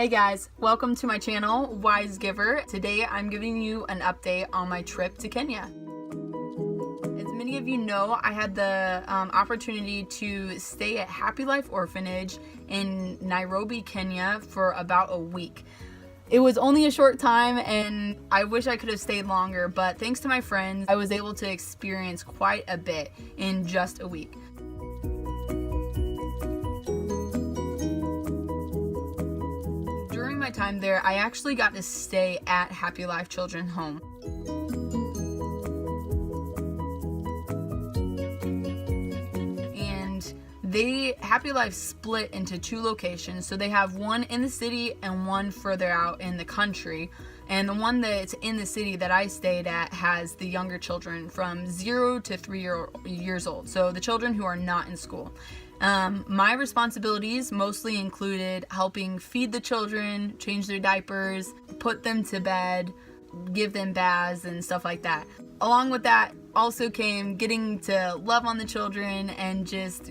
Hey guys, welcome to my channel, Wisegiver. Today I'm giving you an update on my trip to Kenya. As many of you know, I had the opportunity to stay at Happy Life Orphanage in Nairobi, Kenya for about a week. It was only a short time and I wish I could have stayed longer, but thanks to my friends, I was able to experience quite a bit in just a week. During my time there, I actually got to stay at Happy Life Children's Home. And Happy Life split into two locations. So they have one in the city and one further out in the country. And the one that's in the city that I stayed at has the younger children from 0 to 3 years old. So the children who are not in school. My responsibilities mostly included helping feed the children, change their diapers, put them to bed, give them baths and stuff like that. Along with that also came getting to love on the children and just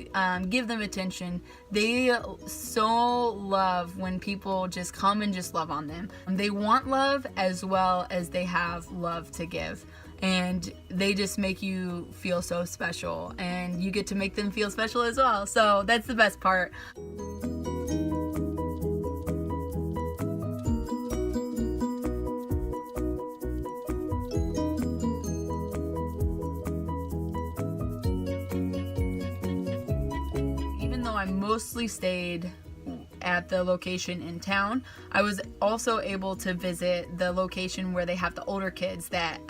give them attention. They so love when people just come and just love on them. They want love as well as they have love to give. And they just make you feel so special, and you get to make them feel special as well. So that's the best part. Even though I mostly stayed at the location in town, I was also able to visit the location where they have the older kids that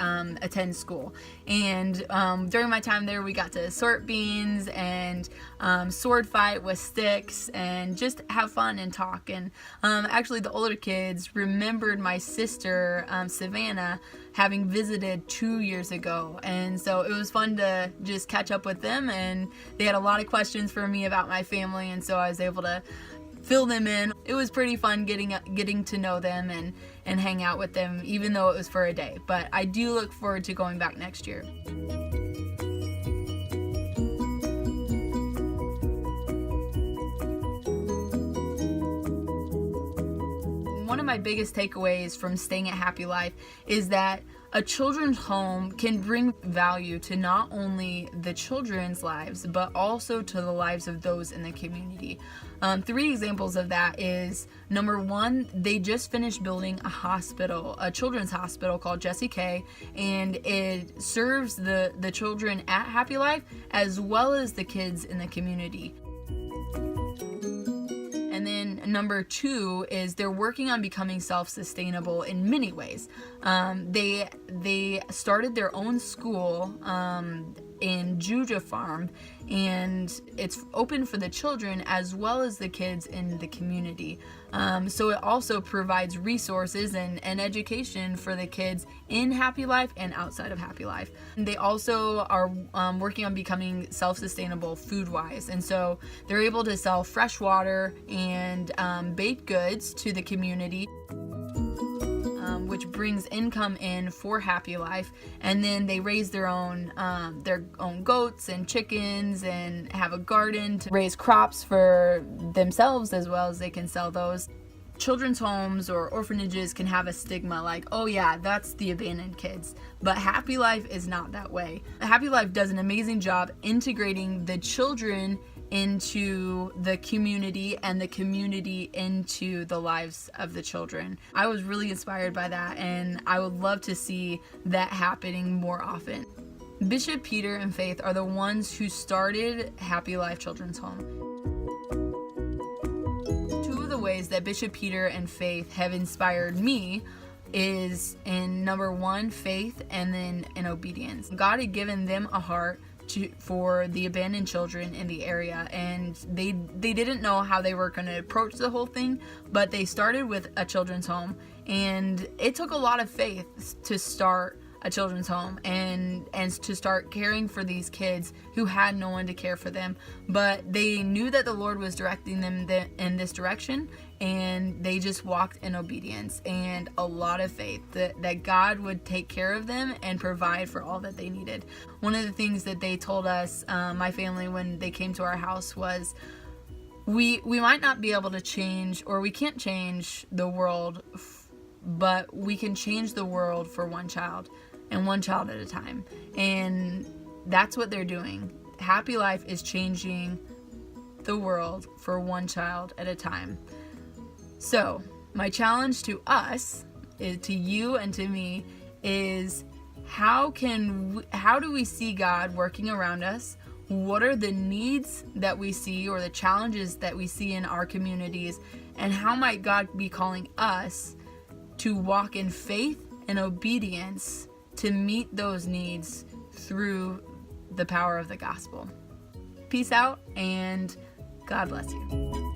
attend school. And during my time there, we got to sort beans and sword fight with sticks and just have fun and talk. And actually the older kids remembered my sister Savannah having visited 2 years ago, and so it was fun to just catch up with them, and they had a lot of questions for me about my family, and so I was able to fill them in. It was pretty fun getting to know them and hang out with them, even though it was for a day. But I do look forward to going back next year. One of my biggest takeaways from staying at Happy Life is that a children's home can bring value to not only the children's lives, but also to the lives of those in the community. 3 examples of that is, number one, they just finished building a hospital, a children's hospital called Jessie K, and it serves the children at Happy Life as well as the kids in the community. And then number 2 is they're working on becoming self-sustainable in many ways. They started their own school in Juja Farm, and it's open for the children as well as the kids in the community. So it also provides resources and education for the kids in Happy Life and outside of Happy Life. And they also are working on becoming self-sustainable food-wise, and so they're able to sell fresh water and baked goods to the community, which brings income in for Happy Life. And then they raise their own goats and chickens and have a garden to raise crops for themselves as well as they can sell those. Children's homes or orphanages can have a stigma like, oh yeah, that's the abandoned kids. But Happy Life is not that way. Happy Life does an amazing job integrating the children into the community and the community into the lives of the children. I was really inspired by that, and I would love to see that happening more often. Bishop Perter and Faith are the ones who started Happy Life Children's Home. 2 of the ways that Bishop Perter and Faith have inspired me is in number 1, faith, and then in obedience. God had given them a heart for the abandoned children in the area, and they didn't know how they were going to approach the whole thing, but they started with a children's home, and it took a lot of faith to start a children's home and to start caring for these kids who had no one to care for them. But they knew that the Lord was directing them in this direction, and they just walked in obedience and a lot of faith that God would take care of them and provide for all that they needed. One of the things that they told us, my family, when they came to our house was, we might not be able to change, or we can't change the world, but we can change the world for one child, and one child at a time. And that's what they're doing. Happy Life is changing the world for one child at a time. So my challenge to us, to you and to me, is how do we see God working around us? What are the needs that we see, or the challenges that we see in our communities? And how might God be calling us to walk in faith and obedience to meet those needs through the power of the gospel? Peace out, and God bless you.